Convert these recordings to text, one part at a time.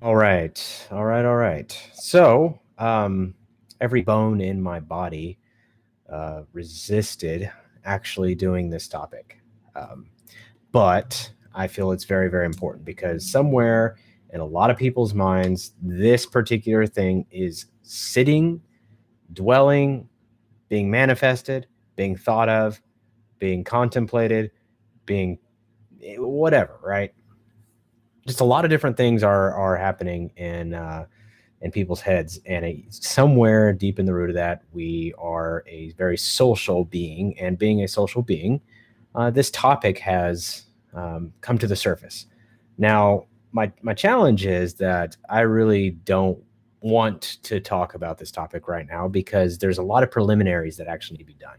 All right. All right. All right. So, every bone in my body resisted actually doing this topic. Um, but I feel it's very, very important because somewhere in a lot of people's minds, this particular thing is sitting, dwelling, being manifested, being thought of, being contemplated, being whatever, right? Just a lot of different things are happening in people's heads, and somewhere deep in the root of that, we are a very social being, and being a social being, this topic has come to the surface. Now, my challenge is that I really don't want to talk about this topic right now because there's a lot of preliminaries that actually need to be done.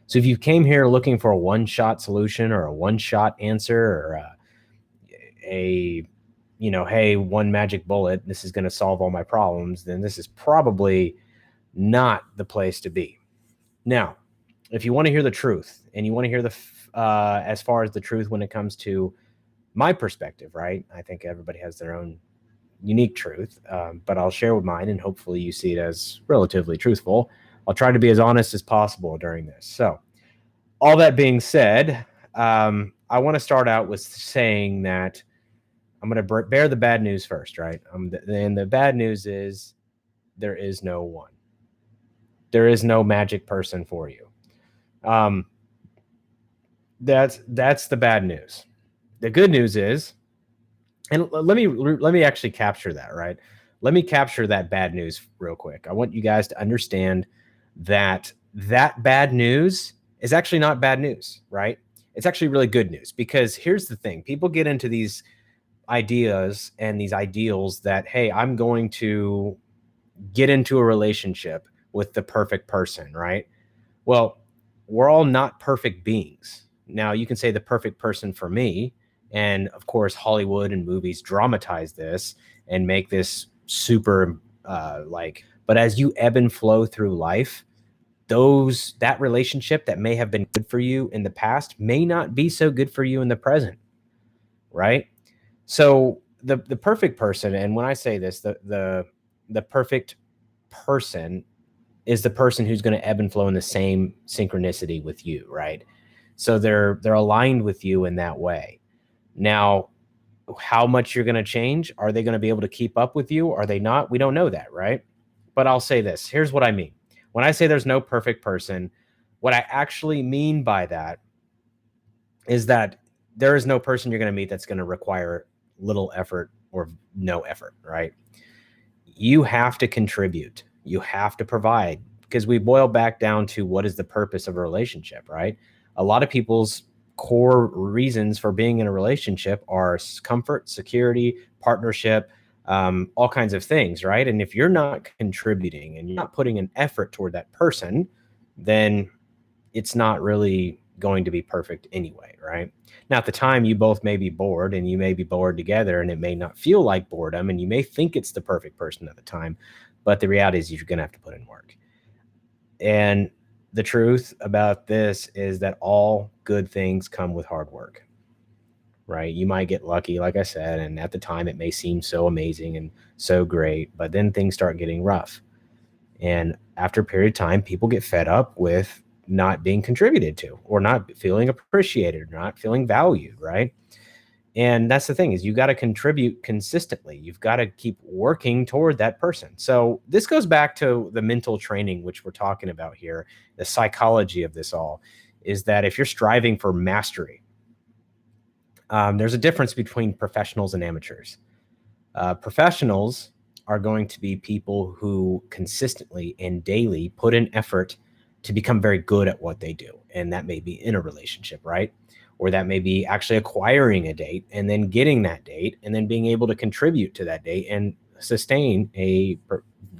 So if you came here looking for a one-shot solution or a one-shot answer or a hey, one magic bullet, this is going to solve all my problems, then this is probably not the place to be. Now, if you want to hear the truth and you want to hear as far as the truth when it comes to my perspective, right? I think everybody has their own unique truth, but I'll share with mine and hopefully you see it as relatively truthful. I'll try to be as honest as possible during this. So, all that being said, I want to start out with saying that I'm going to bear the bad news first, right? And the bad news is there is no one. There is no magic person for you. Um, that's the bad news. The good news is, and let me actually capture that, right? Let me capture that bad news real quick. I want you guys to understand that that bad news is actually not bad news, right? It's actually really good news because here's the thing: people get into these ideas and these ideals that, hey, I'm going to get into a relationship with the perfect person, right? Well, we're all not perfect beings. Now, you can say the perfect person for me, and of course, Hollywood and movies dramatize this and make this super but as you ebb and flow through life, that relationship that may have been good for you in the past may not be so good for you in the present, right? So the perfect person, and when I say this, the perfect person is the person who's going to ebb and flow in the same synchronicity with you, right? So they're aligned with you in that way. Now, how much you're going to change? Are they going to be able to keep up with you? Are they not? We don't know that, right? But I'll say this. Here's what I mean. When I say there's no perfect person, what I actually mean by that is that there is no person you're going to meet that's going to require little effort or no effort, right? You have to contribute. You have to provide because we boil back down to what is the purpose of a relationship, right? A lot of people's core reasons for being in a relationship are comfort, security, partnership, all kinds of things, right? And if you're not contributing and you're not putting an effort toward that person, then it's not really going to be perfect anyway, right? Now, at the time, you both may be bored and you may be bored together, and it may not feel like boredom, and you may think it's the perfect person at the time, but the reality is you're going to have to put in work. And the truth about this is that all good things come with hard work, right? You might get lucky, like I said, and at the time it may seem so amazing and so great, but then things start getting rough. And after a period of time, people get fed up with not being contributed to or not feeling appreciated or not feeling valued, right? And that's the thing is you got to contribute consistently. You've got to keep working toward that person. So this goes back to the mental training, which we're talking about here. The psychology of this all is that if you're striving for mastery, there's a difference between professionals and amateurs. Professionals are going to be people who consistently and daily put in effort to become very good at what they do. And that may be in a relationship, right? Or that may be actually acquiring a date and then getting that date and then being able to contribute to that date and sustain a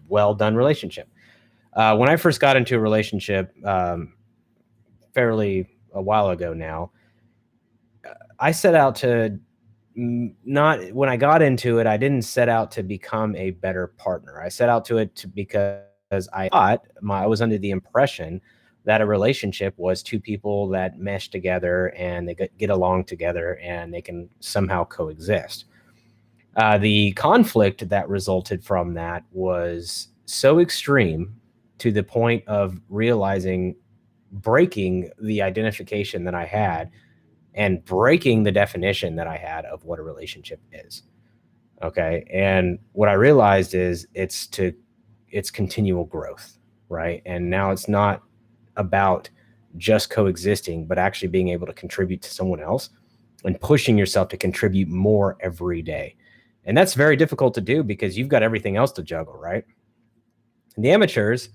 well done relationship. When I first got into a relationship fairly a while ago now, I set out to not when I got into it, I didn't set out to become a better partner. I set out to it because I was under the impression that a relationship was two people that mesh together and they get along together and they can somehow coexist. The conflict that resulted from that was so extreme to the point of realizing breaking the identification that I had and breaking the definition that I had of what a relationship is. Okay. And what I realized is it's continual growth, right? And now it's not about just coexisting, but actually being able to contribute to someone else and pushing yourself to contribute more every day. And that's very difficult to do because you've got everything else to juggle, right? And the amateurs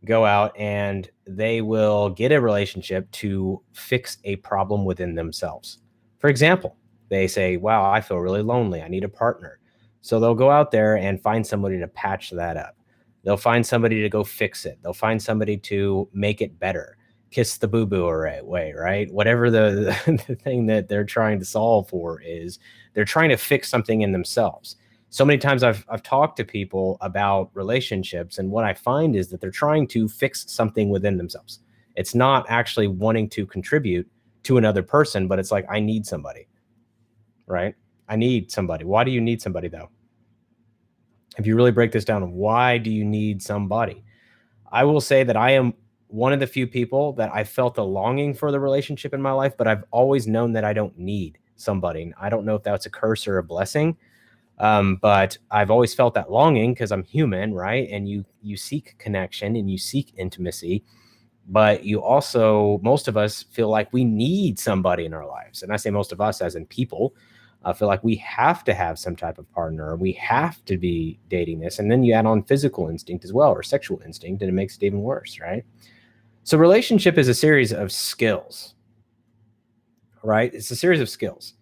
go out and they will get a relationship to fix a problem within themselves. For example, they say, wow, I feel really lonely. I need a partner. So they'll go out there and find somebody to patch that up. They'll find somebody to go fix it. They'll find somebody to make it better. Kiss the boo-boo away, right? Whatever the thing that they're trying to solve for is, they're trying to fix something in themselves. So many times I've talked to people about relationships, and what I find is that they're trying to fix something within themselves. It's not actually wanting to contribute to another person, but it's like, I need somebody, right? I need somebody. Why do you need somebody though? If you really break this down, why do you need somebody? I will say that I am one of the few people that I felt a longing for the relationship in my life, but I've always known that I don't need somebody. I don't know if that's a curse or a blessing. But I've always felt that longing because I'm human, right? And you seek connection and you seek intimacy, but you also, most of us feel like we need somebody in our lives. And I say most of us as in people, feel like we have to have some type of partner, or we have to be dating this. And then you add on physical instinct as well, or sexual instinct, and it makes it even worse, right? So relationship is a series of skills, right? It's a series of skills.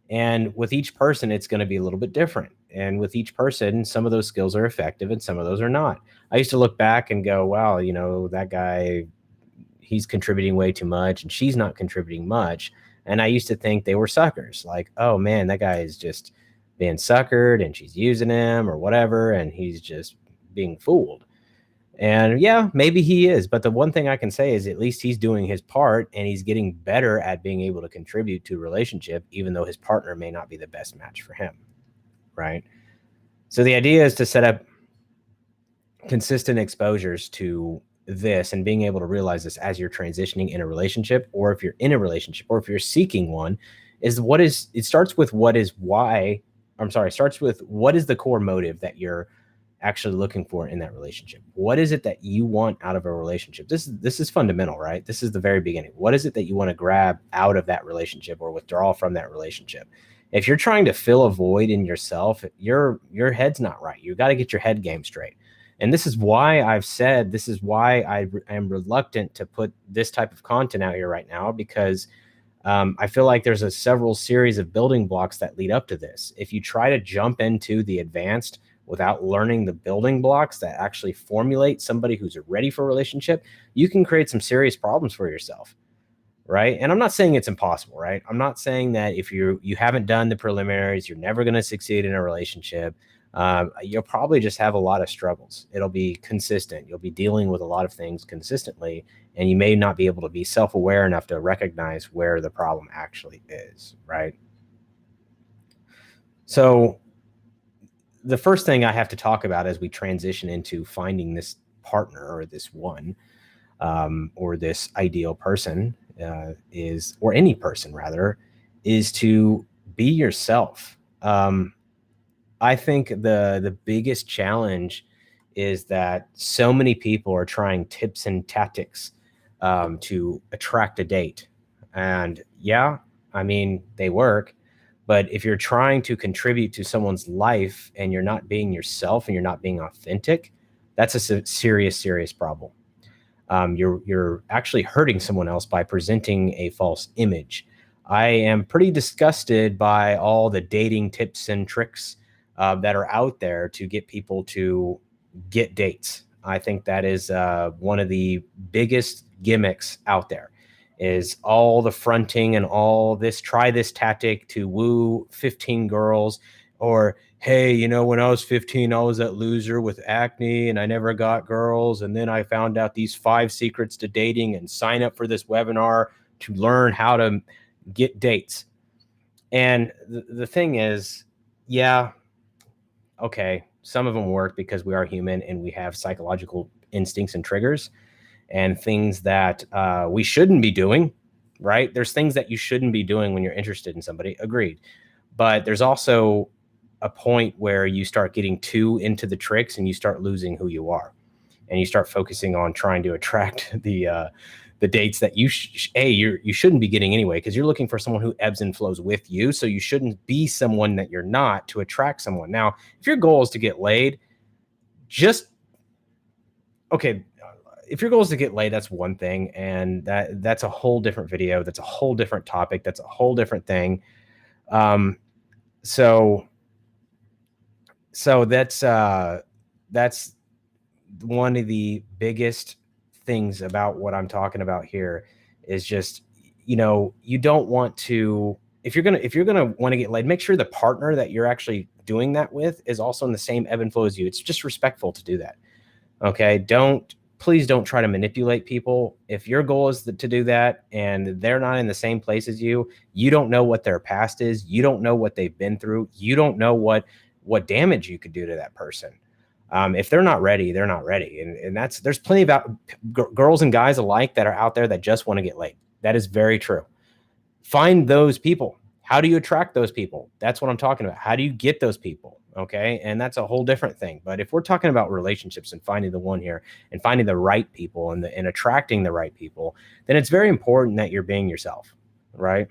And with each person, it's going to be a little bit different. And with each person, some of those skills are effective and some of those are not. I used to look back and go, wow, you know, that guy, he's contributing way too much and she's not contributing much. And I used to think they were suckers. Like, oh man, that guy is just being suckered and she's using him or whatever. And he's just being fooled. And yeah, maybe he is. But the one thing I can say is at least he's doing his part and he's getting better at being able to contribute to a relationship, even though his partner may not be the best match for him. Right. So the idea is to set up consistent exposures to this and being able to realize this as you're transitioning in a relationship, or if you're in a relationship, or if you're seeking one, it starts with what is the core motive that you're actually looking for in that relationship. What is it that you want out of a relationship? This is fundamental, right? This is the very beginning. What is it that you want to grab out of that relationship or withdraw from that relationship? If you're trying to fill a void in yourself, your head's not right. You got to get your head game straight. And this is why I am reluctant to put this type of content out here right now, because I feel like there's a several series of building blocks that lead up to this. If you try to jump into the advanced without learning the building blocks that actually formulate somebody who's ready for a relationship, you can create some serious problems for yourself, right? And I'm not saying it's impossible, right? I'm not saying that if you haven't done the preliminaries, you're never going to succeed in a relationship. You'll probably just have a lot of struggles. It'll be consistent. You'll be dealing with a lot of things consistently, and you may not be able to be self-aware enough to recognize where the problem actually is, right? So the first thing I have to talk about as we transition into finding this partner or this one, or this ideal person, or any person rather, is to be yourself. I think the biggest challenge is that so many people are trying tips and tactics to attract a date. And yeah, I mean, they work. But if you're trying to contribute to someone's life and you're not being yourself and you're not being authentic, that's a serious, serious problem. You're actually hurting someone else by presenting a false image. I am pretty disgusted by all the dating tips and tricks that are out there to get people to get dates. I think that is one of the biggest gimmicks out there, is all the fronting and all this, try this tactic to woo 15 girls, or hey, you know, when I was 15, I was that loser with acne and I never got girls. And then I found out these 5 secrets to dating and sign up for this webinar to learn how to get dates. And the thing is, yeah, okay, some of them work because we are human and we have psychological instincts and triggers and things that we shouldn't be doing, right? There's things that you shouldn't be doing when you're interested in somebody. Agreed. But there's also a point where you start getting too into the tricks and you start losing who you are, and you start focusing on trying to attract the dates that you shouldn't be getting anyway, because you're looking for someone who ebbs and flows with you. So you shouldn't be someone that you're not to attract someone. Now, if your goal is to get laid, okay, if your goal is to get laid, that's one thing, and that's a whole different video. That's a whole different topic. That's a whole different thing. So that's one of the biggest things about what I'm talking about here is just, you don't want to, if you're gonna want to get laid, make sure the partner that you're actually doing that with is also in the same ebb and flow as you. It's just respectful to do that. Okay. Please don't try to manipulate people. If your goal is to do that and they're not in the same place as you, you don't know what their past is. You don't know what they've been through. You don't know what damage you could do to that person. If they're not ready, they're not ready. And there's plenty of girls and guys alike that are out there that just want to get laid. That is very true. Find those people. How do you attract those people? That's what I'm talking about. How do you get those people? Okay. And that's a whole different thing. But if we're talking about relationships and finding the one here and finding the right people and attracting the right people, then it's very important that you're being yourself. Right.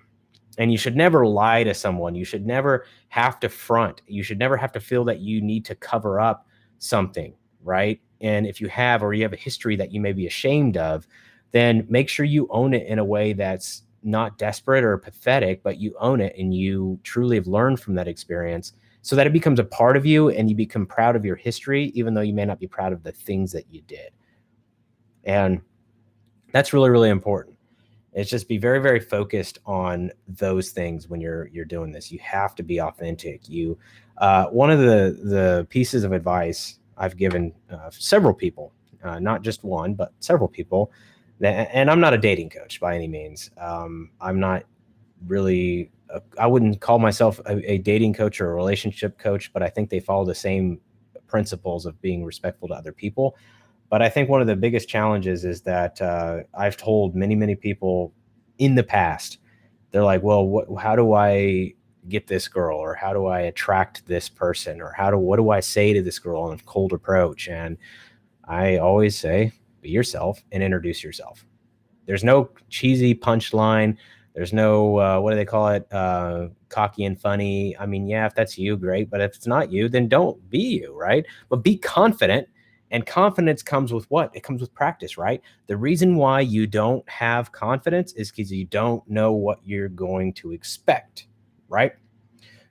And you should never lie to someone. You should never have to front. You should never have to feel that you need to cover up something. Right. And if you have a history that you may be ashamed of, then make sure you own it in a way that's not desperate or pathetic, but you own it and you truly have learned from that experience so that it becomes a part of you and you become proud of your history, even though you may not be proud of the things that you did. And that's really, really important. It's just be very, very focused on those things when you're doing this. You have to be authentic. One of the pieces of advice I've given several people, not just one, but several people, and I'm not a dating coach by any means. I'm not really, I wouldn't call myself a dating coach or a relationship coach, but I think they follow the same principles of being respectful to other people. But I think one of the biggest challenges is that I've told many, many people in the past, they're like, well, how do I get this girl, or how do I attract this person, or what do I say to this girl in a cold approach? And I always say, be yourself and introduce yourself. There's no cheesy punchline. There's no, what do they call it? Cocky and funny. I mean, yeah, if that's you, great. But if it's not you, then don't be you, right? But be confident. And confidence comes with what? It comes with practice, right? The reason why you don't have confidence is because you don't know what you're going to expect, right?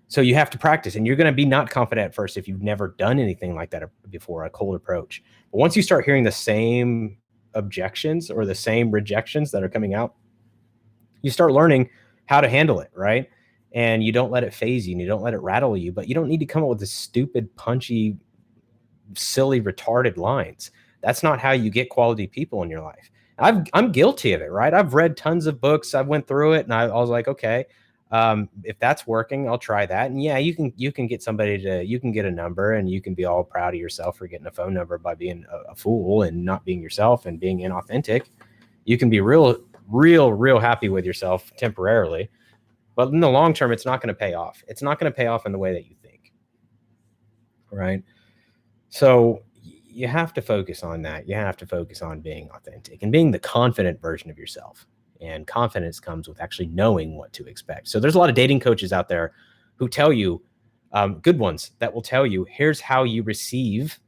So you have to practice, and you're going to be not confident at first if you've never done anything like that before, a cold approach. But once you start hearing the same objections or the same rejections that are coming out, you start learning how to handle it, right? And you don't let it phase you and you don't let it rattle you, but you don't need to come up with this stupid, punchy, silly, retarded lines. That's not how you get quality people in your life. I'm guilty of it, right? I've read tons of books. I went through it and I was like, okay, if that's working, I'll try that. And yeah, you can get you can get a number and you can be all proud of yourself for getting a phone number by being a fool and not being yourself and being inauthentic. You can be real happy with yourself temporarily, but in the long term, it's not going to pay off. It's not going to pay off in the way that you think. Right. So you have to focus on that. You have to focus on being authentic and being the confident version of yourself. And confidence comes with actually knowing what to expect. So there's a lot of dating coaches out there who tell you, good ones that will tell you, here's how you receive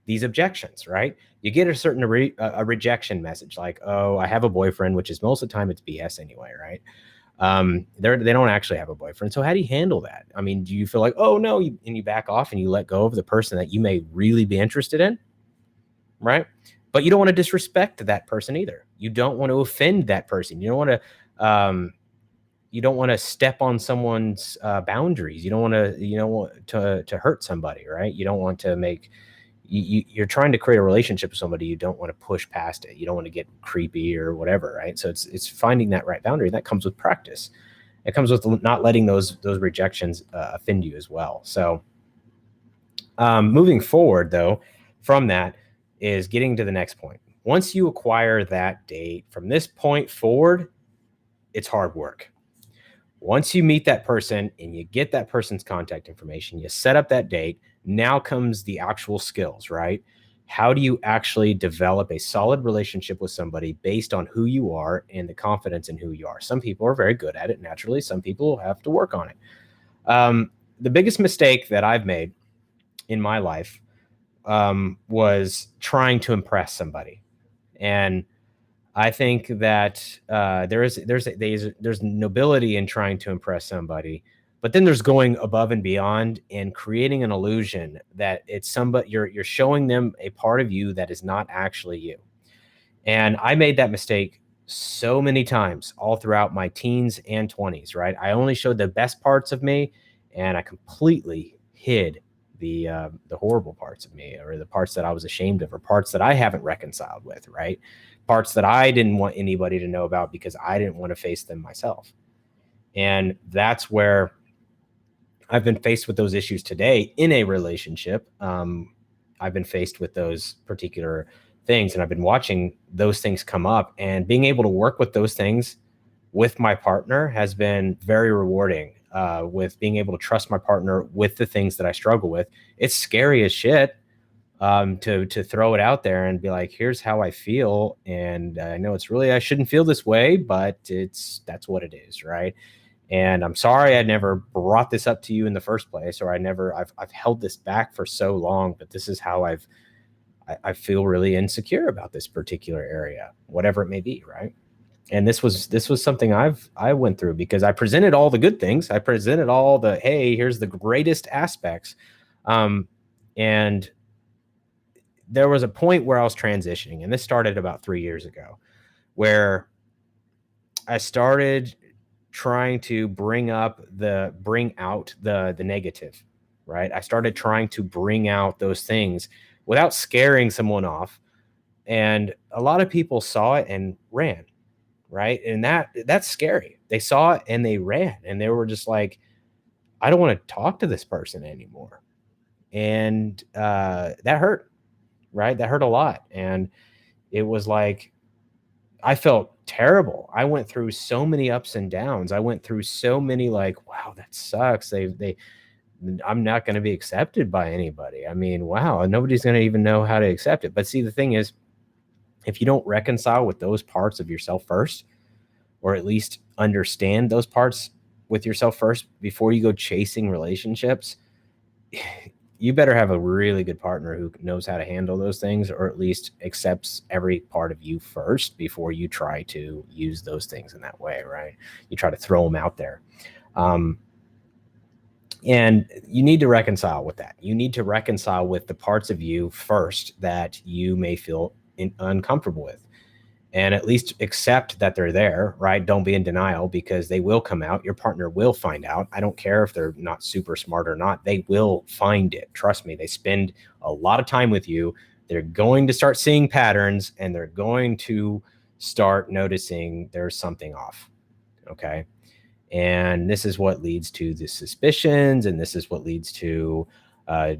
these objections, right? You get a certain a rejection message like, oh, I have a boyfriend, which is most of the time it's BS anyway, right? They don't actually have a boyfriend. So how do you handle that? I mean, do you feel like, oh no, and you back off and you let go of the person that you may really be interested in, right? But you don't want to disrespect that person either. You don't want to offend that person. You don't want to step on someone's boundaries. You don't want to hurt somebody, right? You don't want to make, you're trying to create a relationship with somebody. You don't want to push past it. You don't want to get creepy or whatever, right? So it's finding that right boundary. That comes with practice. It comes with not letting those rejections offend you as well. So Moving forward, though, from that is getting to the next point. Once you acquire that date, from this point forward, it's hard work. Once you meet that person and you get that person's contact information, you set up that date, now comes the actual skills, right? How do you actually develop a solid relationship with somebody based on who you are and the confidence in who you are? Some people are very good at it naturally. Some people have to work on it. The biggest mistake that I've made in my life was trying to impress somebody. And I think that there's nobility in trying to impress somebody, but then there's going above and beyond and creating an illusion that it's somebody you're showing them a part of you that is not actually you. And I made that mistake so many times all throughout my teens and 20s, right? I only showed the best parts of me and I completely hid the horrible parts of me, or the parts that I was ashamed of, or parts that I haven't reconciled with, right? Parts that I didn't want anybody to know about because I didn't want to face them myself. And that's where I've been faced with those issues today in a relationship. I've been faced with those particular things, and I've been watching those things come up, and being able to work with those things with my partner has been very rewarding. With being able to trust my partner with the things that I struggle with, it's scary as shit to throw it out there and be like, here's how I feel, and I know it's really I shouldn't feel this way, but that's what it is, right? And I'm sorry I never brought this up to you in the first place, or I've held this back for so long, but this is how I feel really insecure about this particular area, whatever it may be, right? And this was something I went through because I presented all the good things. I presented all the, hey, here's the greatest aspects. And there was a point where I was transitioning, and this started about 3 years ago, where I started trying to bring out the negative, right? I started trying to bring out those things without scaring someone off. And a lot of people saw it and ran, right? And that's scary. They saw it and they ran, and they were just like, I don't want to talk to this person anymore. And that hurt, right? That hurt a lot. And it was like, I felt terrible. I went through so many ups and downs. I went through so many, like, wow, that sucks. I'm not going to be accepted by anybody. I mean, wow, nobody's going to even know how to accept it. But see, the thing is, if you don't reconcile with those parts of yourself first, or at least understand those parts with yourself first before you go chasing relationships, you better have a really good partner who knows how to handle those things, or at least accepts every part of you first before you try to use those things in that way, right? You try to throw them out there. And you need to reconcile with that. You need to reconcile with the parts of you first that you may feel uncomfortable with, and at least accept that they're there, right? Don't be in denial, because they will come out. Your partner will find out. I don't care if they're not super smart or not. They will find it. Trust me. They spend a lot of time with you. They're going to start seeing patterns, and they're going to start noticing there's something off. Okay. And this is what leads to the suspicions, and this is what leads to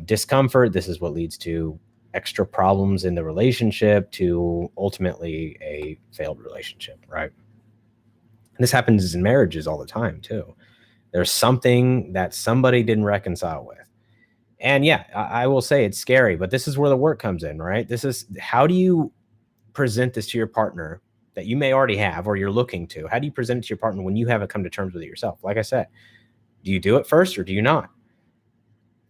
discomfort. This is what leads to extra problems in the relationship, to ultimately a failed relationship, right? And this happens in marriages all the time too. There's something that somebody didn't reconcile with. And yeah, I will say it's scary, but this is where the work comes in, right? This is, how do you present this to your partner that you may already have, or you're looking to? How do you present it to your partner when you haven't come to terms with it yourself? Like I said, do you do it first or do you not?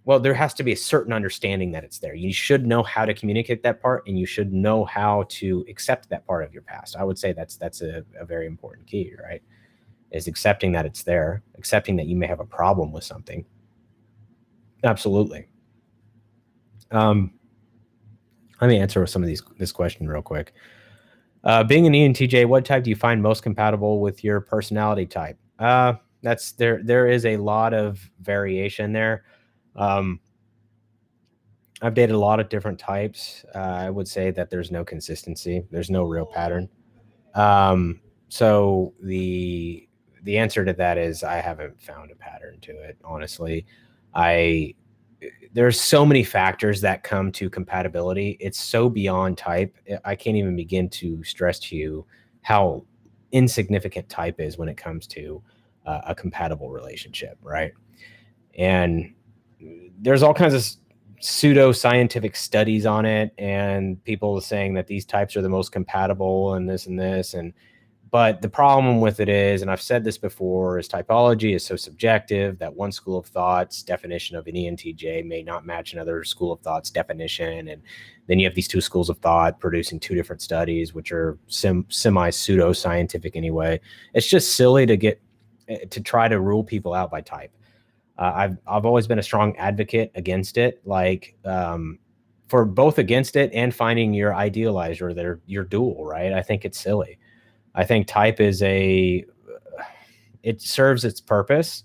Well, there has to be a certain understanding that it's there. You should know how to communicate that part, and you should know how to accept that part of your past. I would say that's a very important key, right? Is accepting that it's there, accepting that you may have a problem with something. Absolutely. Let me answer some of this question real quick. Being an ENTJ, what type do you find most compatible with your personality type? That's there is a lot of variation there. I've dated a lot of different types. I would say that there's no consistency. There's no real pattern. So the answer to that is I haven't found a pattern to it, honestly. I there's so many factors that come to compatibility. It's so beyond type. I can't even begin to stress to you how insignificant type is when it comes to a compatible relationship, right? And there's all kinds of pseudo scientific studies on it, and people saying that these types are the most compatible and this and this. But the problem with it is, and I've said this before, is typology is so subjective that one school of thought's definition of an ENTJ may not match another school of thought's definition. And then you have these two schools of thought producing two different studies, which are semi pseudo scientific anyway. It's just silly to try to rule people out by type. I've always been a strong advocate against it, like for both against it and finding your idealized or your dual, right? I think it's silly. I think type is it serves its purpose,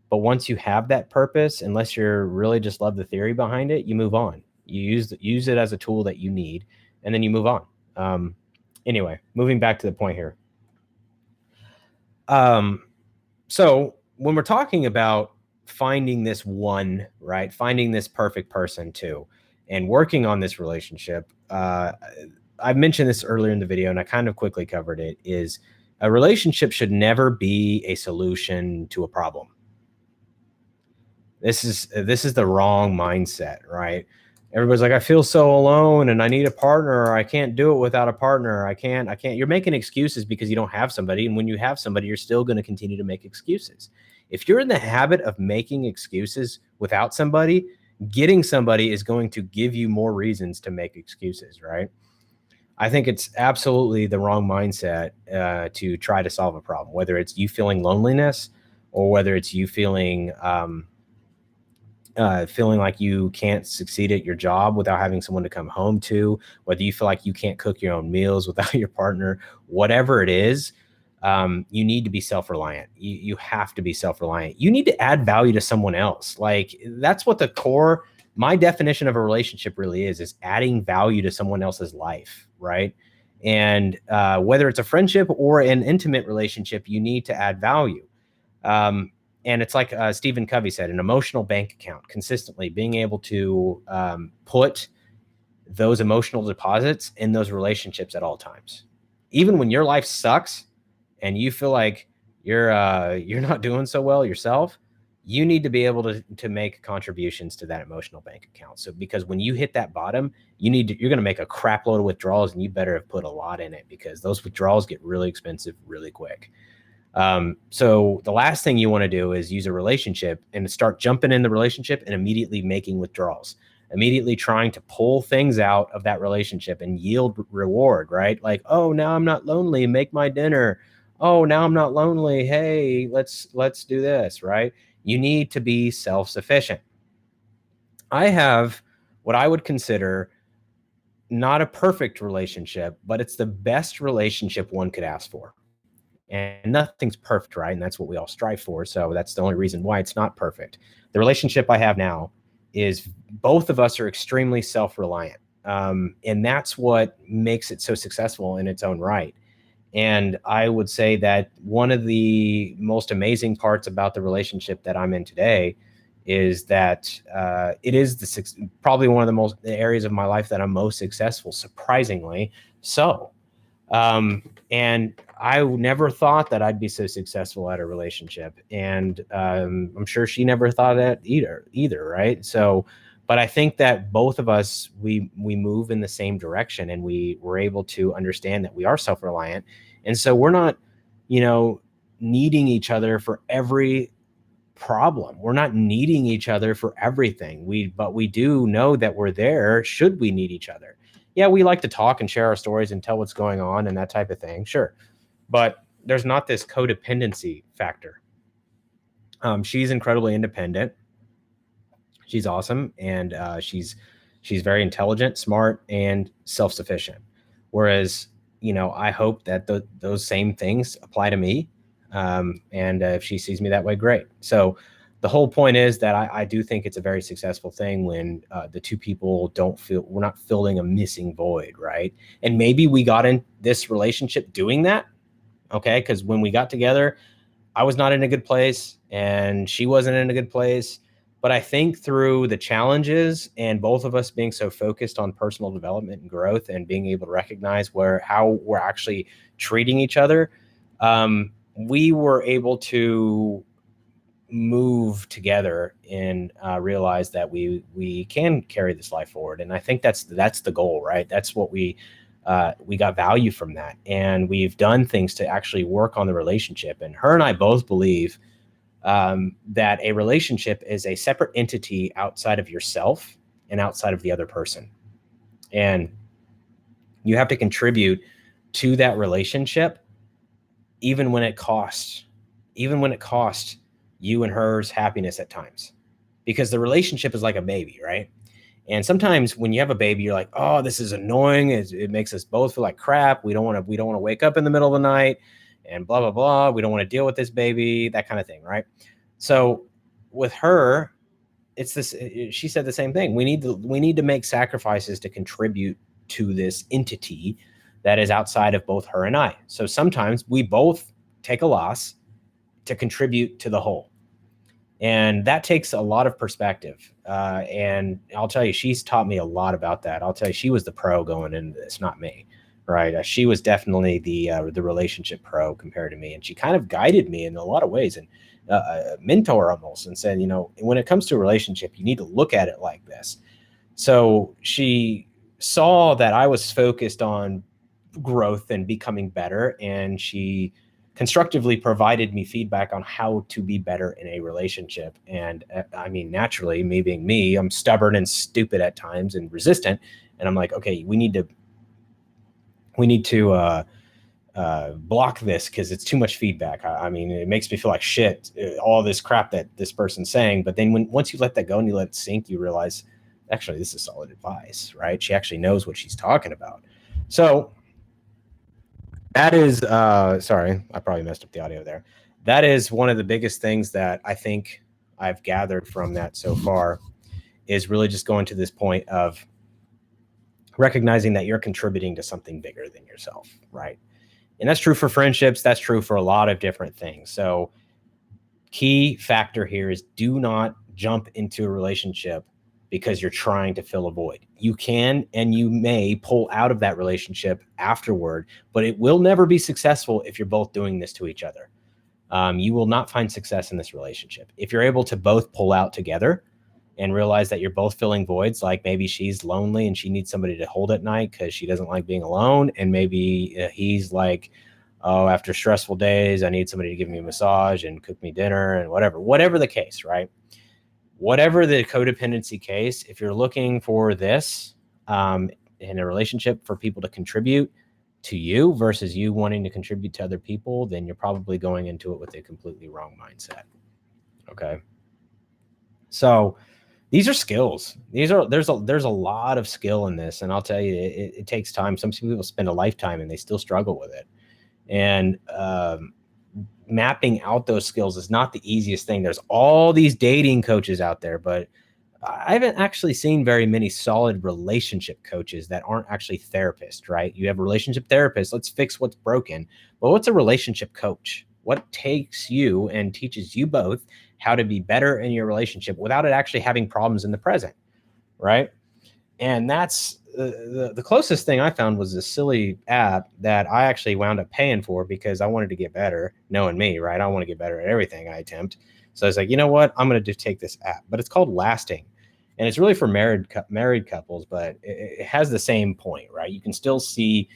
but once you have that purpose, unless you're really just love the theory behind it, you move on. You use it as a tool that you need, and then you move on. Anyway, moving back to the point here. So when we're talking about finding this one, right, finding this perfect person too, and working on this relationship, I mentioned this earlier in the video and I kind of quickly covered it, is a relationship should never be a solution to a problem. This is the wrong mindset, right? Everybody's like, I feel so alone and I need a partner, or I can't do it without a partner. I can't. You're making excuses because you don't have somebody. And when you have somebody, you're still going to continue to make excuses. If you're in the habit of making excuses without somebody, getting somebody is going to give you more reasons to make excuses, right? I think it's absolutely the wrong mindset to try to solve a problem, whether it's you feeling loneliness or whether it's you feeling like you can't succeed at your job without having someone to come home to, whether you feel like you can't cook your own meals without your partner, whatever it is, you need to be self-reliant. You have to be self-reliant. You need to add value to someone else. Like, that's what the core, my definition of a relationship really is adding value to someone else's life, right? And whether it's a friendship or an intimate relationship, you need to add value. And it's like Stephen Covey said, an emotional bank account, consistently being able to put those emotional deposits in those relationships at all times. Even when your life sucks and you feel like you're not doing so well yourself, you need to be able to make contributions to that emotional bank account. So because when you hit that bottom, you're going to make a crap load of withdrawals, and you better have put a lot in it, because those withdrawals get really expensive really quick. So the last thing you want to do is use a relationship and start jumping in the relationship and immediately making withdrawals, immediately trying to pull things out of that relationship and yield reward, right? Like, oh, now I'm not lonely, make my dinner. Oh, now I'm not lonely. Hey, let's do this, right? You need to be self-sufficient. I have what I would consider not a perfect relationship, but it's the best relationship one could ask for. And nothing's perfect, right? And that's what we all strive for. So that's the only reason why it's not perfect. The relationship I have now is both of us are extremely self-reliant. And that's what makes it so successful in its own right. And I would say that one of the most amazing parts about the relationship that I'm in today is that it is probably one of the areas of my life that I'm most successful, surprisingly so. And I never thought that I'd be so successful at a relationship. And I'm sure she never thought that either, right? So, but I think that both of us, we move in the same direction, and we were able to understand that we are self-reliant. And so we're not, needing each other for every problem. We're not needing each other for everything. But we do know that we're there should we need each other. Yeah, we like to talk and share our stories and tell what's going on and that type of thing. Sure. But there's not this codependency factor. She's incredibly independent. She's awesome. And she's very intelligent, smart, and self-sufficient. Whereas, I hope that those same things apply to me. And if she sees me that way, great. So the whole point is that I do think it's a very successful thing when the two people we're not filling a missing void, right? And maybe we got in this relationship doing that, okay? Because when we got together, I was not in a good place and she wasn't in a good place. But I think through the challenges and both of us being so focused on personal development and growth and being able to recognize how we're actually treating each other, we were able to move together and realize that we can carry this life forward. And I think that's the goal, right? That's what we got value from that. And we've done things to actually work on the relationship. And her and I both believe that a relationship is a separate entity outside of yourself and outside of the other person. And you have to contribute to that relationship, even when it costs you and her's happiness at times, because the relationship is like a baby, right? And sometimes when you have a baby, you're like, oh, this is annoying. It makes us both feel like crap. We don't want to wake up in the middle of the night and blah, blah, blah. We don't want to deal with this baby, that kind of thing, right? So with her, it's this, she said the same thing. We need to make sacrifices to contribute to this entity that is outside of both her and I. So sometimes we both take a loss to contribute to the whole. And that takes a lot of perspective. And I'll tell you, she's taught me a lot about that. I'll tell you, she was the pro going into this, not me, right? She was definitely the relationship pro compared to me. And she kind of guided me in a lot of ways, and a mentor almost, and said, when it comes to a relationship, you need to look at it like this. So she saw that I was focused on growth and becoming better, and she constructively provided me feedback on how to be better in a relationship. And I mean, naturally, me being me, I'm stubborn and stupid at times and resistant. And I'm like, okay, we need to block this because it's too much feedback. I mean, it makes me feel like shit, all this crap that this person's saying. But then once you let that go and you let it sink, you realize, actually, this is solid advice, right? She actually knows what she's talking about. So that is, sorry, I probably messed up the audio there. That is one of the biggest things that I think I've gathered from that so far, is really just going to this point of recognizing that you're contributing to something bigger than yourself, right? And that's true for friendships. That's true for a lot of different things. So key factor here is do not jump into a relationship because you're trying to fill a void. You can and you may pull out of that relationship afterward, but it will never be successful if you're both doing this to each other. You will not find success in this relationship. If you're able to both pull out together and realize that you're both filling voids, like maybe she's lonely and she needs somebody to hold at night because she doesn't like being alone, and maybe he's like, oh, after stressful days, I need somebody to give me a massage and cook me dinner and whatever the case, right? Whatever the codependency case, if you're looking for this in a relationship for people to contribute to you versus you wanting to contribute to other people, then you're probably going into it with a completely wrong mindset. Okay. So these are skills. There's a lot of skill in this. And I'll tell you, it takes time. Some people spend a lifetime and they still struggle with it. And mapping out those skills is not the easiest thing. There's all these dating coaches out there, but I haven't actually seen very many solid relationship coaches that aren't actually therapists, right? You have a relationship therapist, let's fix what's broken. Well, what's a relationship coach? What takes you and teaches you both how to be better in your relationship without it actually having problems in the present, right? And that's the closest thing I found was a silly app that I actually wound up paying for because I wanted to get better, knowing me, right? I want to get better at everything I attempt. So I was like, you know what? I'm going to just take this app, but it's called Lasting. And it's really for married couples, but it has the same point, right? You can still see,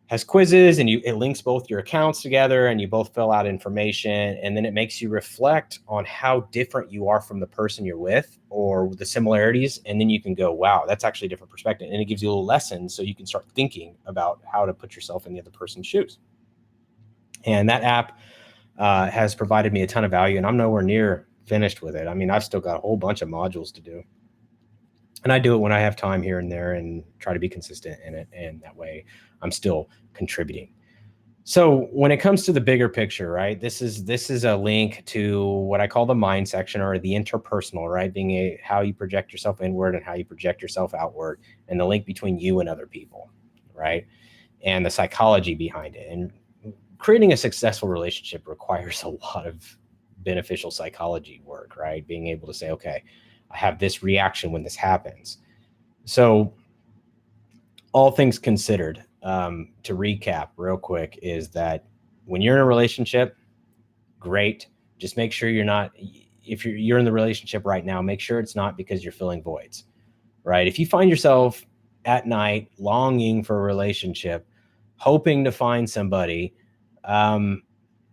has quizzes, and it links both your accounts together, and you both fill out information, and then it makes you reflect on how different you are from the person you're with or the similarities. And then you can go, wow, that's actually a different perspective. And it gives you a little lesson so you can start thinking about how to put yourself in the other person's shoes. And that app has provided me a ton of value, and I'm nowhere near finished with it. I mean, I've still got a whole bunch of modules to do. And I do it when I have time here and there and try to be consistent in it. And that way I'm still contributing. So when it comes to the bigger picture, right, this is a link to what I call the mind section, or the interpersonal, right, being how you project yourself inward and how you project yourself outward, and the link between you and other people, right, and the psychology behind it. And creating a successful relationship requires a lot of beneficial psychology work, right? Being able to say, okay, I have this reaction when this happens. So all things considered, to recap real quick, is that when you're in a relationship, great. Just make sure you're not, if you're in the relationship right now, make sure it's not because you're filling voids, right? If you find yourself at night longing for a relationship, hoping to find somebody,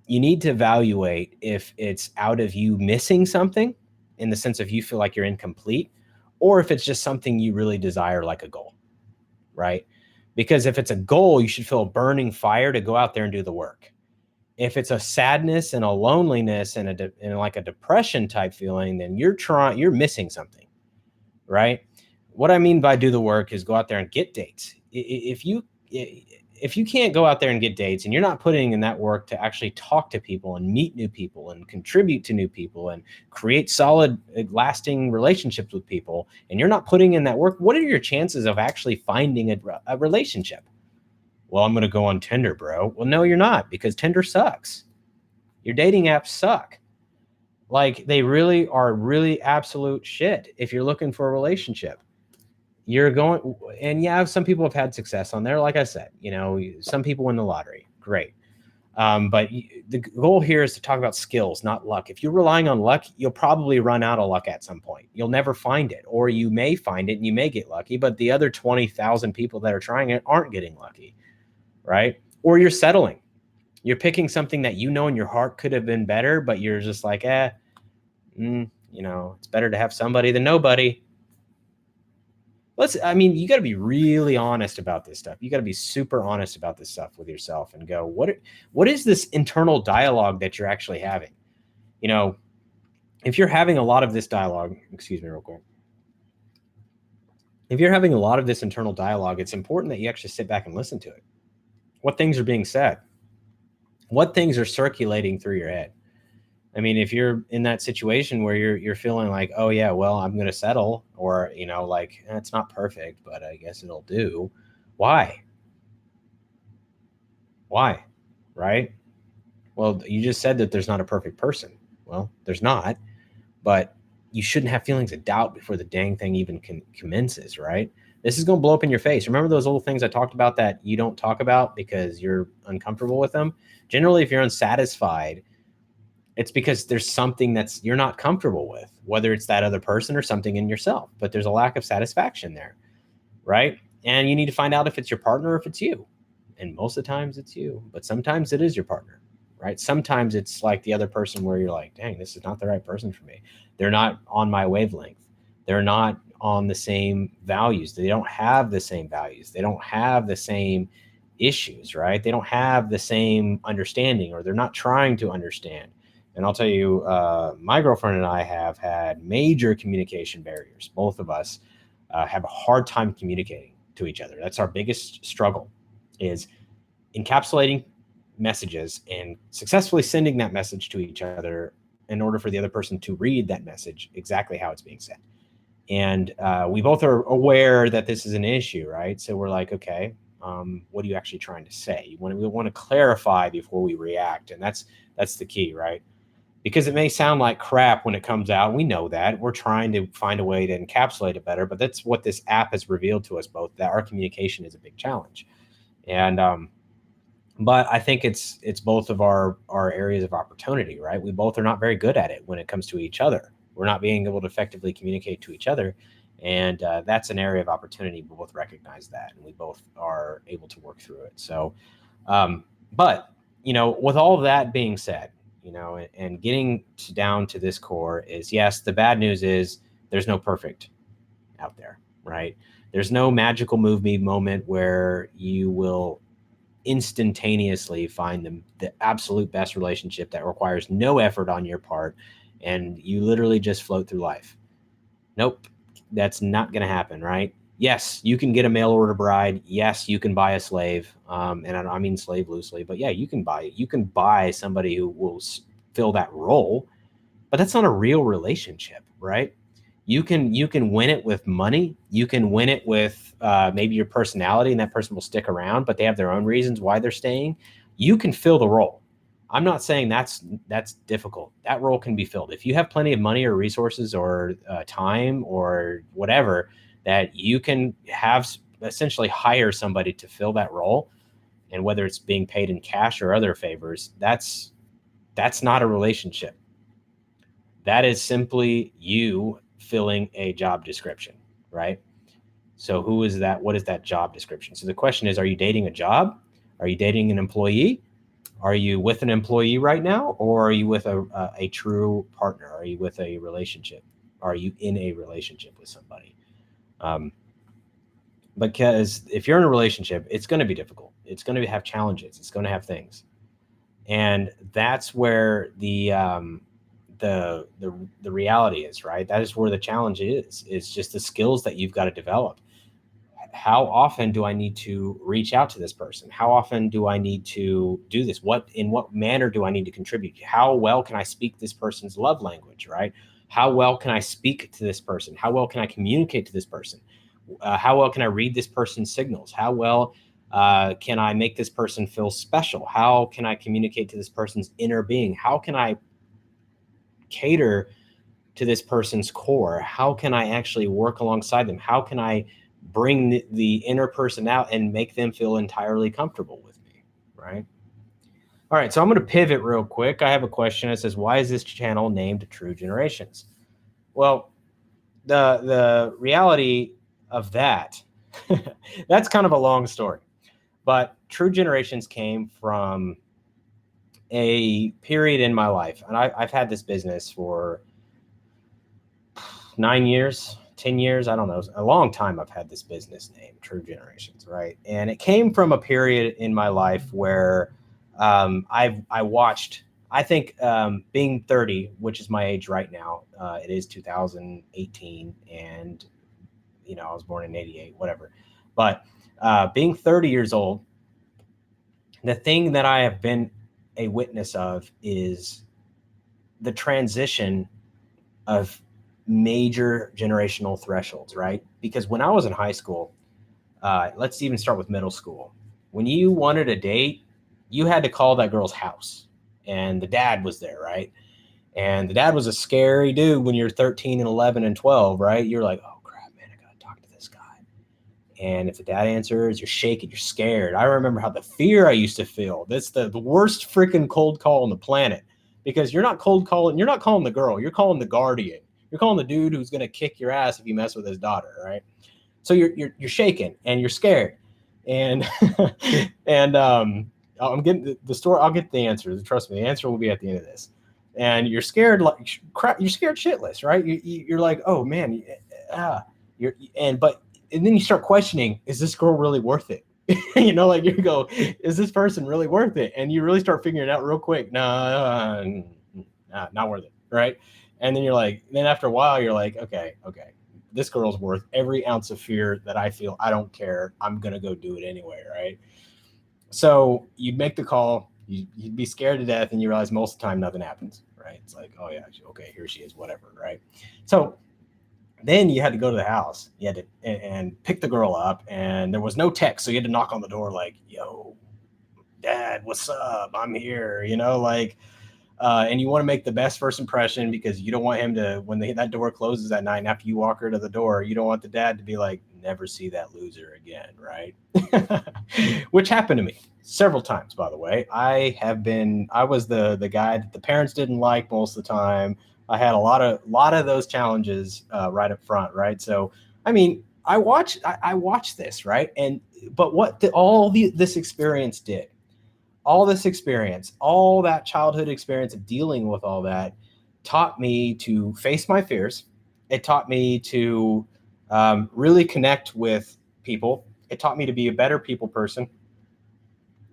you need to evaluate if it's out of you missing something in the sense of you feel like you're incomplete, or if it's just something you really desire, like a goal, right? Because if it's a goal, you should feel a burning fire to go out there and do the work. If it's a sadness and a loneliness and like a depression type feeling, then you're missing something, right? What I mean by do the work is go out there and get dates. If you can't go out there and get dates and you're not putting in that work to actually talk to people and meet new people and contribute to new people and create solid, lasting relationships with people, and you're not putting in that work, what are your chances of actually finding a relationship? Well, I'm going to go on Tinder, bro. Well, no, you're not, because Tinder sucks. Your dating apps suck. Like, they really are really absolute shit if you're looking for a relationship. You're going, and yeah, some people have had success on there. Like I said, some people win the lottery. Great. But the goal here is to talk about skills, not luck. If you're relying on luck, you'll probably run out of luck at some point. You'll never find it, or you may find it and you may get lucky, but the other 20,000 people that are trying it aren't getting lucky, right? Or you're settling. You're picking something that in your heart could have been better, but you're just like, it's better to have somebody than nobody. You got to be really honest about this stuff. You got to be super honest about this stuff with yourself and go, what is this internal dialogue that you're actually having? If you're having a lot of this dialogue, excuse me real quick. If you're having a lot of this internal dialogue, it's important that you actually sit back and listen to it. What things are being said? What things are circulating through your head? If you're in that situation where you're feeling like, oh yeah, well, I'm going to settle, or, it's not perfect, but I guess it'll do. Why? Right? Well, you just said that there's not a perfect person. Well, there's not, but you shouldn't have feelings of doubt before the dang thing even commences, right? This is going to blow up in your face. Remember those old things I talked about that you don't talk about because you're uncomfortable with them? Generally, if you're unsatisfied, it's because there's something you're not comfortable with, whether it's that other person or something in yourself, but there's a lack of satisfaction there, right? And you need to find out if it's your partner or if it's you. And most of the times it's you, but sometimes it is your partner, right? Sometimes it's like the other person where you're like, dang, this is not the right person for me. They're not on my wavelength. They're not on the same values. They don't have the same values. They don't have the same issues, right? They don't have the same understanding, or they're not trying to understand. And I'll tell you, my girlfriend and I have had major communication barriers. Both of us have a hard time communicating to each other. That's our biggest struggle, is encapsulating messages and successfully sending that message to each other in order for the other person to read that message exactly how it's being said. And we both are aware that this is an issue, right? So we're like, okay, what are you actually trying to say? We want to clarify before we react. And that's the key, right? Because it may sound like crap when it comes out. We know that. We're trying to find a way to encapsulate it better, but that's what this app has revealed to us both, that our communication is a big challenge. And but I think it's both of our areas of opportunity, right? We both are not very good at it when it comes to each other. We're not being able to effectively communicate to each other. And that's an area of opportunity. We both recognize that, and we both are able to work through it. So, but, with all of that being said, and getting down to this core is, yes, the bad news is there's no perfect out there, right? There's no magical movie moment where you will instantaneously find the absolute best relationship that requires no effort on your part, and you literally just float through life. Nope, that's not going to happen, right? Yes, you can get a mail order bride. Yes, you can buy a slave. And I mean slave loosely, but yeah, you can buy somebody who will fill that role, but that's not a real relationship, right? You can win it with money. You can win it with maybe your personality, and that person will stick around, but they have their own reasons why they're staying. You can fill the role. I'm not saying that's difficult. That role can be filled. If you have plenty of money or resources or time or whatever, that you can have essentially hire somebody to fill that role, and whether it's being paid in cash or other favors, that's not a relationship. That is simply you filling a job description, right? So who is that? What is that job description? So the question is, are you dating a job? Are you dating an employee? Are you with an employee right now? Or are you with a true partner? Are you with a relationship? Are you in a relationship with somebody? Because if you're in a relationship, it's going to be difficult. It's going to have challenges. It's going to have things. And that's where the reality is, right? That is where the challenge is. It's just the skills that you've got to develop. How often do I need to reach out to this person? How often do I need to do this? In what manner do I need to contribute? How well can I speak this person's love language, right? How well can I speak to this person? How well can I communicate to this person? How well can I read this person's signals? How well can I make this person feel special? How can I communicate to this person's inner being? How can I cater to this person's core? How can I actually work alongside them? How can I bring the inner person out and make them feel entirely comfortable with me, right? All right, so I'm going to pivot real quick. I have a question that says, why is this channel named True Generations? Well, the reality of that, that's kind of a long story, but True Generations came from a period in my life. And I've had this business for 9 years, 10 years, I don't know, a long time. I've had this business name, True Generations, right? And it came from a period in my life where I watched, I think being 30, which is my age right now, it is 2018, and I was born in 88, whatever. But being 30 years old, the thing that I have been a witness of is the transition of major generational thresholds, right? Because when I was in high school, let's even start with middle school. When you wanted a date, you had to call that girl's house, and the dad was there, right? And the dad was a scary dude when you're 13 and 11 and 12, right? You're like, oh crap, man, I gotta talk to this guy. And if the dad answers, you're shaking, you're scared. I remember how the fear I used to feel. That's the worst freaking cold call on the planet, because you're not cold calling, you're not calling the girl, you're calling the guardian. You're calling the dude who's gonna kick your ass if you mess with his daughter, right? So you're shaking and you're scared, and and I'm getting the story. I'll get the answer. Trust me, the answer will be at the end of this. And you're scared like crap. You're scared shitless, right? You're like, oh man, and then you start questioning: is this girl really worth it? Like you go, is this person really worth it? And you really start figuring it out real quick. Nah, not worth it, right? And then you're like, then after a while, you're like, okay, this girl's worth every ounce of fear that I feel. I don't care. I'm going to go do it anyway, right? So you'd make the call. You'd be scared to death, and you realize most of the time nothing happens, right? It's like, oh, yeah, okay, here she is, whatever, right? So then you had to go to the house. You had to and pick the girl up, and there was no text, so you had to knock on the door like, yo, Dad, what's up? I'm here, and you want to make the best first impression, because you don't want him to, when that door closes that night and after you walk her to the door, you don't want the dad to be like, never see that loser again, right? Which happened to me several times, by the way. I was the guy that the parents didn't like most of the time. I had a lot of those challenges right up front, right? So, I mean, I watched this, right? But what this experience did, all this experience, all that childhood experience of dealing with all that, taught me to face my fears. It taught me to really connect with people. It taught me to be a better people person.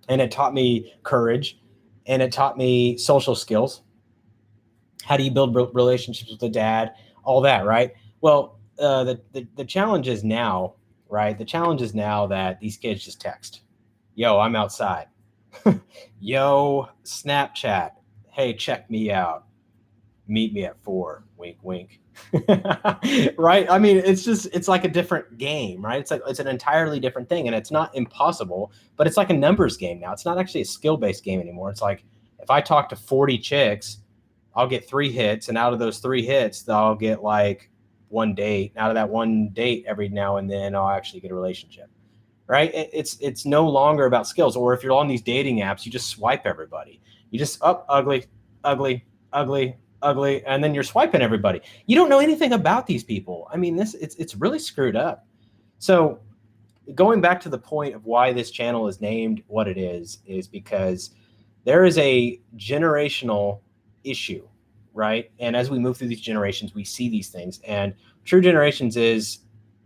And it taught me courage. And it taught me social skills. How do you build relationships with a dad? All that, right? Well, the challenge is now, right? The challenge is now that these kids just text, yo, I'm outside. Yo, Snapchat, hey, check me out, meet me at 4, wink wink. Right? I mean, it's like a different game, right? It's an entirely different thing, and it's not impossible, but it's like a numbers game now. It's not actually a skill-based game anymore. It's like, If I talk to 40 chicks, I'll get 3 hits, and out of those 3 hits, I'll get like 1 date. Out of that 1 date, every now and then, I'll actually get a relationship, right? It's no longer about skills. Or if you're on these dating apps, you just swipe everybody. You just ugly, ugly, ugly, ugly, and then you're swiping everybody. You don't know anything about these people. I mean, it's really screwed up. So going back to the point of why this channel is named what it is because there is a generational issue, right? And as we move through these generations, we see these things. And True Generations is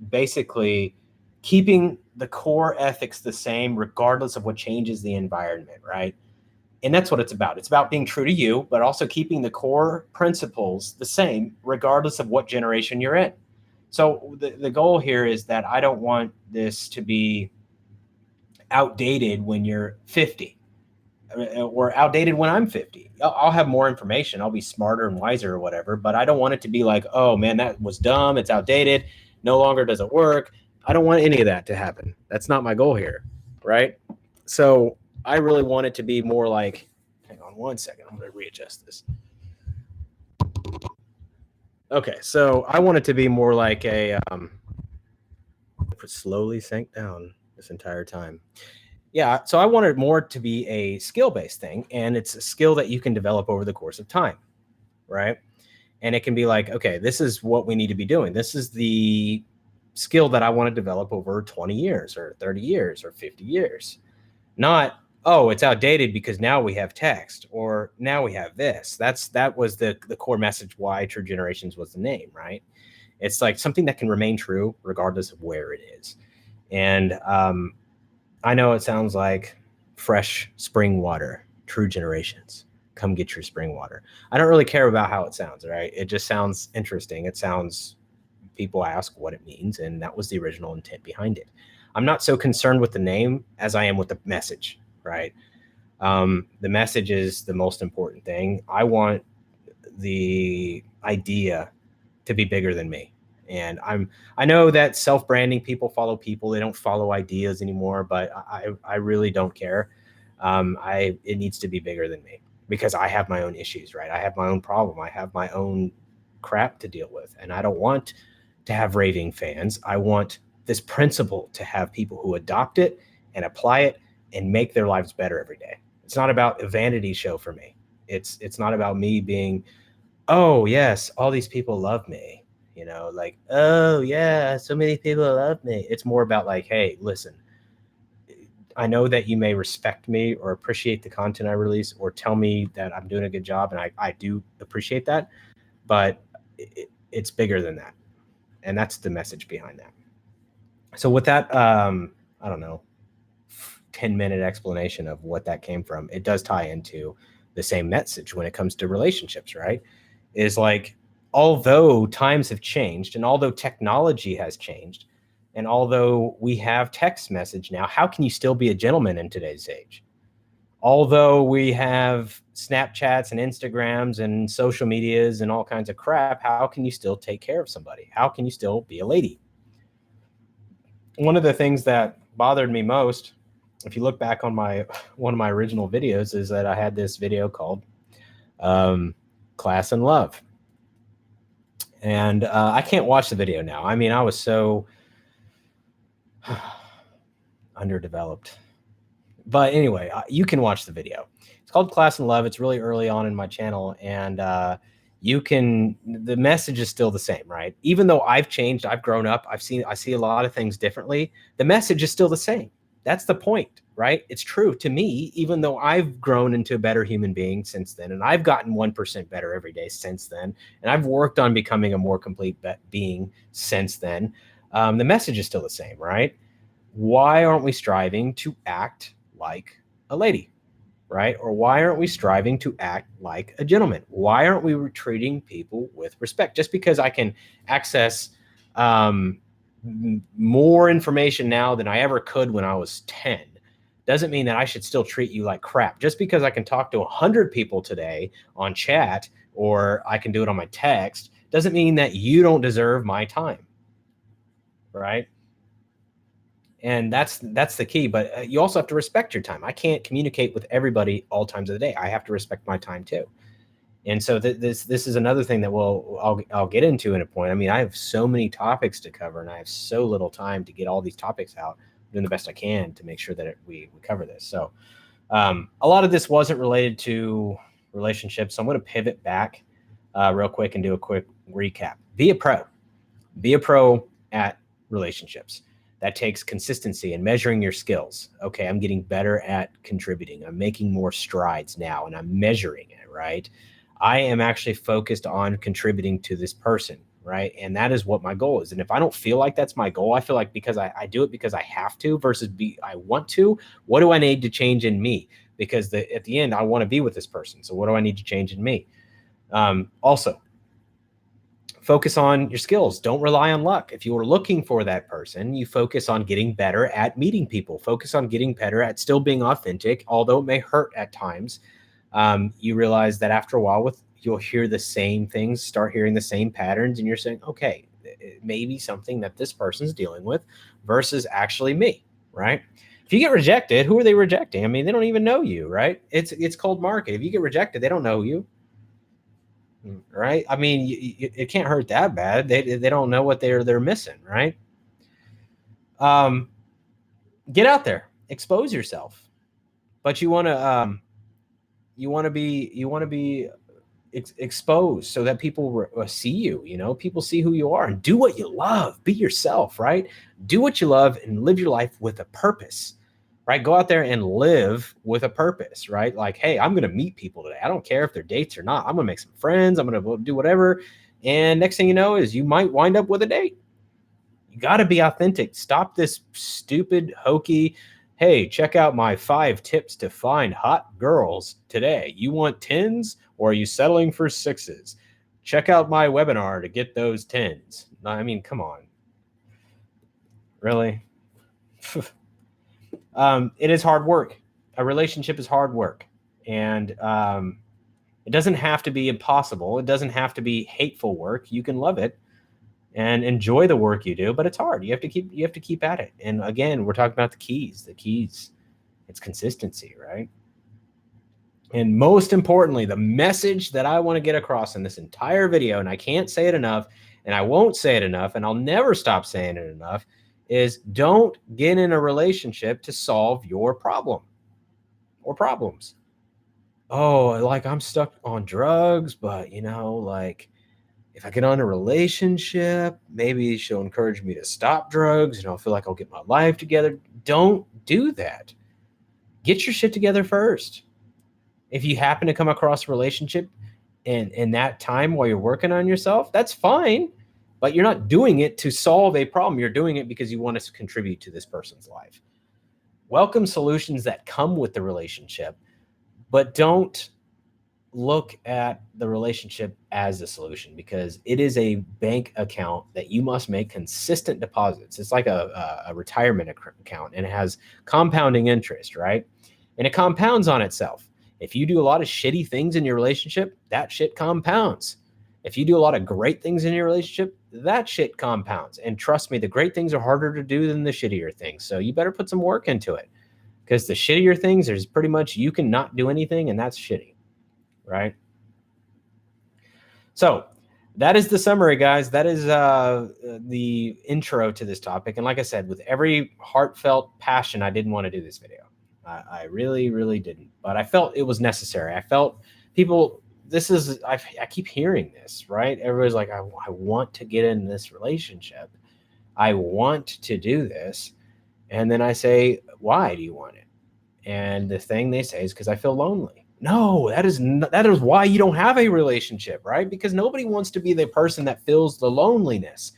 basically keeping the core ethics the same, regardless of what changes the environment, right? And that's what it's about. It's about being true to you, but also keeping the core principles the same, regardless of what generation you're in. So the goal here is that I don't want this to be outdated when you're 50 or outdated when I'm 50. I'll have more information. I'll be smarter and wiser or whatever, but I don't want it to be like, oh man, that was dumb. It's outdated. No longer does it work. I don't want any of that to happen. That's not my goal here, right? So I really want it to be more like, hang on one second. I'm going to readjust this. Okay, so I want it to be more like a slowly sank down this entire time. Yeah, so I want it more to be a skill-based thing, and it's a skill that you can develop over the course of time, right? And it can be like, okay, this is what we need to be doing. This is the skill that I want to develop over 20 years or 30 years or 50 years. Not, oh, it's outdated because now we have text or now we have this. That was the core message why True Generations was the name, right? It's like something that can remain true regardless of where it is. And I know it sounds like fresh spring water, True Generations. Come get your spring water. I don't really care about how it sounds, right? It just sounds interesting. It sounds, people ask what it means, and that was the original intent behind it. I'm not so concerned with the name as I am with the message, right? The message is the most important thing. I want the idea to be bigger than me. And I know that self-branding people follow people. They don't follow ideas anymore, but I really don't care. It needs to be bigger than me because I have my own issues, right? I have my own problem. I have my own crap to deal with. And I don't want to have raving fans. I want this principle to have people who adopt it and apply it and make their lives better every day. It's not about a vanity show for me. It's not about me being, oh yes, all these people love me. You know, like, oh yeah, so many people love me. It's more about like, hey, listen, I know that you may respect me or appreciate the content I release or tell me that I'm doing a good job. And I do appreciate that, but it's bigger than that. And that's the message behind that. So with that, I don't know, 10-minute explanation of what that came from, it does tie into the same message when it comes to relationships, right? Is like, although times have changed and although technology has changed and although we have text message now, how can you still be a gentleman in today's age? Although we have Snapchats and Instagrams and social medias and all kinds of crap, how can you still take care of somebody? How can you still be a lady? One of the things that bothered me most, if you look back on one of my original videos, is that I had this video called Class and Love. And I can't watch the video now. I mean, I was so underdeveloped. But anyway, you can watch the video. It's called Class and Love. It's really early on in my channel. And the message is still the same, right? Even though I've changed, I've grown up, I see a lot of things differently. The message is still the same. That's the point, right? It's true to me, even though I've grown into a better human being since then, and I've gotten 1% better every day since then, and I've worked on becoming a more complete being since then. The message is still the same, right? Why aren't we striving to act like a lady, right? Or why aren't we striving to act like a gentleman? Why aren't we treating people with respect? Just because I can access more information now than I ever could when I was 10 doesn't mean that I should still treat you like crap. Just because I can talk to 100 people today on chat or I can do it on my text doesn't mean that you don't deserve my time, right? And that's the key. But you also have to respect your time. I can't communicate with everybody all times of the day. I have to respect my time too. And so this is another thing that I'll get into in a point. I mean, I have so many topics to cover, and I have so little time to get all these topics out. I'm doing the best I can to make sure that we cover this. So a lot of this wasn't related to relationships. So I'm going to pivot back real quick and do a quick recap. Be a pro. Be a pro at relationships. That takes consistency and measuring your skills. Okay, I'm getting better at contributing. I'm making more strides now, and I'm measuring it, right? I am actually focused on contributing to this person, right? And that is what my goal is. And if I don't feel like that's my goal, I feel like because I do it because I have to versus I want to, what do I need to change in me? Because at the end, I want to be with this person. So what do I need to change in me? Also, focus on your skills. Don't rely on luck. If you are looking for that person, you focus on getting better at meeting people. Focus on getting better at still being authentic, although it may hurt at times. You realize that after a while, you'll hear the same things, start hearing the same patterns, and you're saying, okay, it may be something that this person's dealing with versus actually me, right? If you get rejected, who are they rejecting? I mean, they don't even know you, right? It's cold market. If you get rejected, they don't know you. Right? I mean, it can't hurt that bad. They don't know what they're missing, right? Get out there, expose yourself, but you want to be exposed so that people see you. You know, people see who you are and do what you love. Be yourself, right? Do what you love and live your life with a purpose. Right? Go out there and live with a purpose, right? Like, hey, I'm going to meet people today. I don't care if they're dates or not. I'm going to make some friends. I'm going to do whatever. And next thing you know is you might wind up with a date. You got to be authentic. Stop this stupid, hokey, hey, check out my 5 tips to find hot girls today. You want 10s or are you settling for 6s? Check out my webinar to get those 10s. I mean, come on. Really? It is hard work. A relationship is hard work. And it doesn't have to be impossible. It doesn't have to be hateful work. You can love it and enjoy the work you do, but it's hard. You have to keep at it. And again, we're talking about the keys. It's consistency, right? And most importantly, the message that I want to get across in this entire video, and I can't say it enough, and I won't say it enough, and I'll never stop saying it enough, is don't get in a relationship to solve your problem or problems. Oh, like I'm stuck on drugs, but like if I get on a relationship, maybe she'll encourage me to stop drugs and I'll feel like I'll get my life together. Don't do that. Get your shit together first. If you happen to come across a relationship in that time while you're working on yourself, that's fine. But you're not doing it to solve a problem. You're doing it because you want to contribute to this person's life. Welcome solutions that come with the relationship, but don't look at the relationship as a solution because it is a bank account that you must make consistent deposits. It's like a retirement account, and it has compounding interest, right? And it compounds on itself. If you do a lot of shitty things in your relationship, that shit compounds. If you do a lot of great things in your relationship, that shit compounds. And trust me, the great things are harder to do than the shittier things. So you better put some work into it because the shittier things, there's pretty much you can not do anything, and that's shitty, right? So that is the summary, guys. That is the intro to this topic. And like I said, with every heartfelt passion, I didn't want to do this video. I really, really didn't. But I felt it was necessary. I felt people, I keep hearing this, right? Everybody's like, I want to get in this relationship. I want to do this. And then I say, why do you want it? And the thing they say is because I feel lonely. No, that is why you don't have a relationship, right? Because nobody wants to be the person that feels the loneliness.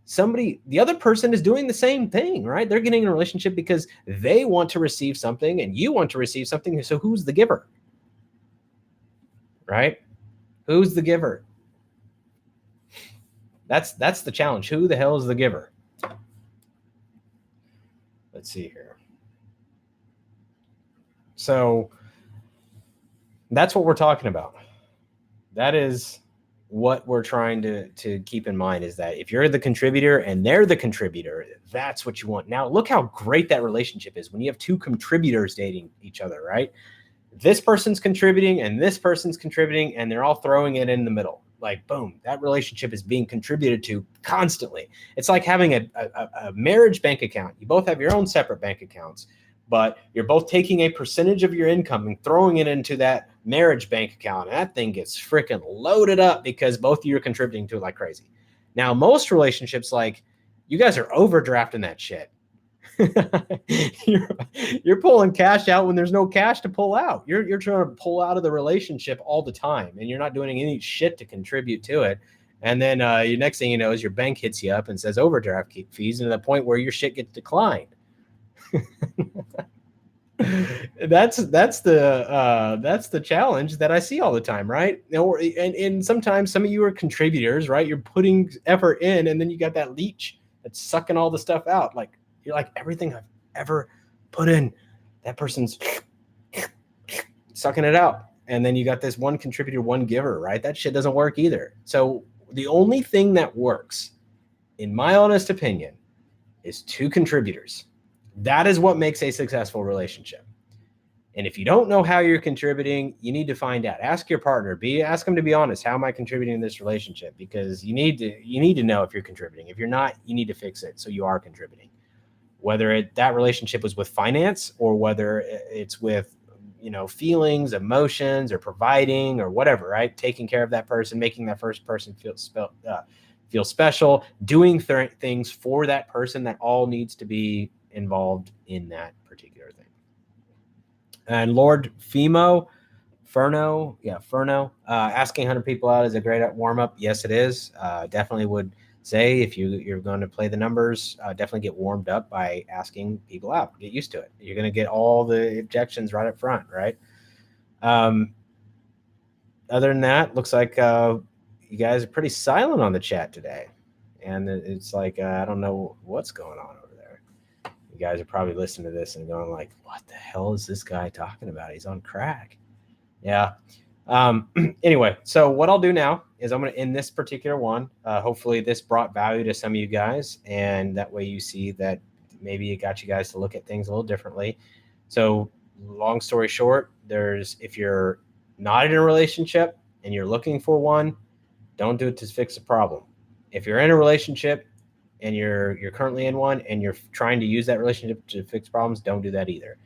The other person is doing the same thing, right? They're getting in a relationship because they want to receive something and you want to receive something. So who's the giver, right? Who's the giver? That's the challenge. Who the hell is the giver? Let's see here. So that's what we're talking about. That is what we're trying to keep in mind is that if you're the contributor and they're the contributor, that's what you want. Now, look how great that relationship is when you have two contributors dating each other, right? This person's contributing and this person's contributing, and they're all throwing it in the middle. Like, boom, that relationship is being contributed to constantly. It's like having a marriage bank account. You both have your own separate bank accounts, but you're both taking a percentage of your income and throwing it into that marriage bank account. And that thing gets freaking loaded up because both of you are contributing to it like crazy. Now, most relationships, like, you guys are overdrafting that shit. you're pulling cash out when there's no cash to pull out. You're trying to pull out of the relationship all the time, and you're not doing any shit to contribute to it. And then your next thing you know is your bank hits you up and says overdraft fees, and to the point where your shit gets declined. That's the challenge that I see all the time, right? And sometimes some of you are contributors, right? You're putting effort in, and then you got that leech that's sucking all the stuff out. Like, you're like, everything I've ever put in, that person's sucking it out. And then you got this one contributor, one giver, right? That shit doesn't work either. So the only thing that works, in my honest opinion, is two contributors. That is what makes a successful relationship. And if you don't know how you're contributing, you need to find out. Ask your partner. Ask them to be honest. How am I contributing in this relationship? Because you need to know if you're contributing. If you're not, you need to fix it so you are contributing. Whether that relationship was with finance or whether it's with, feelings, emotions, or providing or whatever, right? Taking care of that person, making that first person feel special, doing things for that person, that all needs to be involved in that particular thing. And Lord Furno, asking 100 people out is a great warm up. Yes, it is. Definitely would say if you're going to play the numbers, definitely get warmed up by asking people out. Get used to it. You're going to get all the objections right up front, right? Other than that, looks like you guys are pretty silent on the chat today. And it's like, I don't know what's going on over there. You guys are probably listening to this and going like, what the hell is this guy talking about? He's on crack. Yeah. Anyway, so what I'll do now is I'm going to end this particular one. Hopefully this brought value to some of you guys, and that way you see that maybe it got you guys to look at things a little differently. So long story short, if you're not in a relationship and you're looking for one, don't do it to fix a problem. If you're in a relationship and you're currently in one and you're trying to use that relationship to fix problems, don't do that either.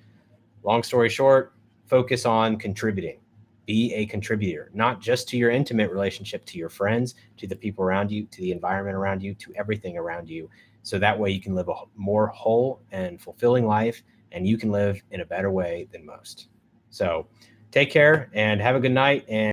Long story short, focus on contributing. Be a contributor, not just to your intimate relationship, to your friends, to the people around you, to the environment around you, to everything around you. So that way you can live a more whole and fulfilling life, and you can live in a better way than most. So take care and have a good night. And